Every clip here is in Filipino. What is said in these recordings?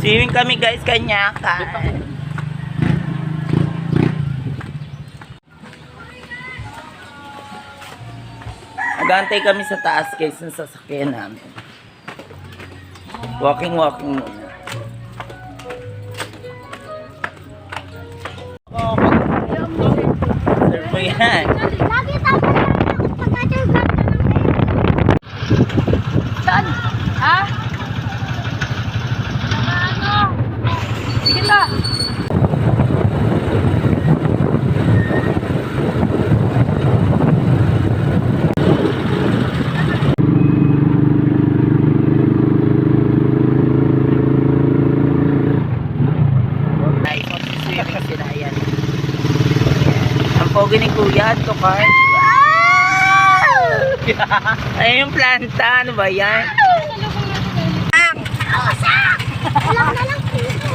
Swimming kami guys, Kanyakan. Nagantay kami sa taas guys ng sasakyan namin. Walking muna. Sir po yan. Saan? Ha? Ano? Sige la. Ang pogi ni Kuya, to car. Ay, yung planta. Ano ba yan? Alam na lang dito.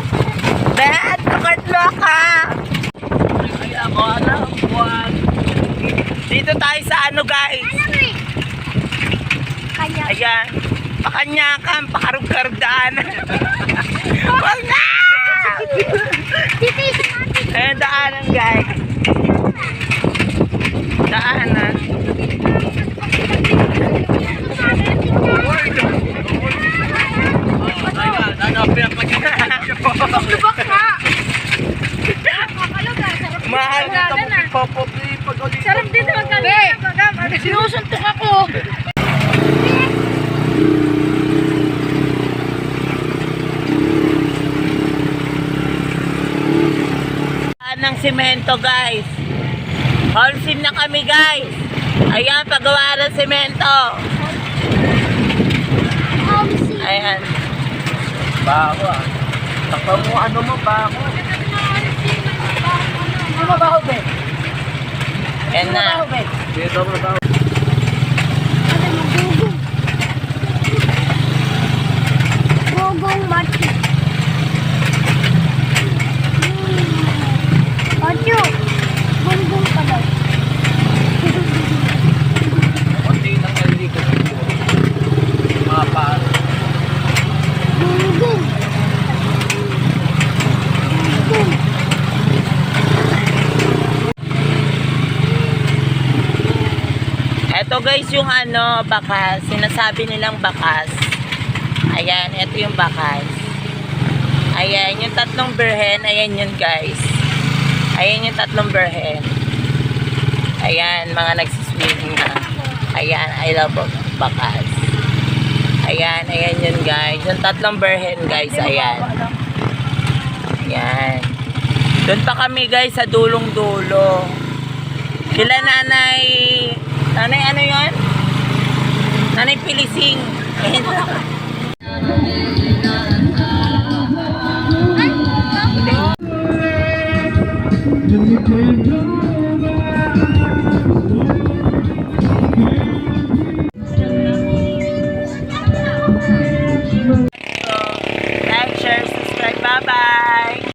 Bet, tukatlo ka. Ay, ako, alam. Wag. Dito tayo sa ano, guys. Kanya. Ayan. Pakanyakan, pakarug-karugdaan. Wag na! Dito yung natin. Ayan, daanan, guys. Daanan. Lubak ka. Mahal na ito Sarap dito magkagawa. Sinusuntok ako. ng semento guys. Wholesale na kami guys. Ayan, paggawa ng semento. Ayan. Baho ah. Takpa mo, ano mo, baho. Ano ba baho, be? Ayan na. Dito mo ba? Gogong mati. Ocho. Gonggong pa daw. Konti lang nalilikot ko. Mga paa. Gonggong. Gonggong. Ito guys yung ano, bakas. Sinasabi nilang bakas. Ayan, ito yung bakas. Ayan, yung tatlong berhen. Ayan yun guys. Ayan yung tatlong berhen. Ayan, mga nagsiswimming na. Ayan, I love bakas. Ayan, ayan yun guys. Yung tatlong berhen guys, ayan. Ayan. Doon pa kami guys sa dulong-dulo. Sila nanay... Nanay ano yun? Nanay Pilising. Ayan.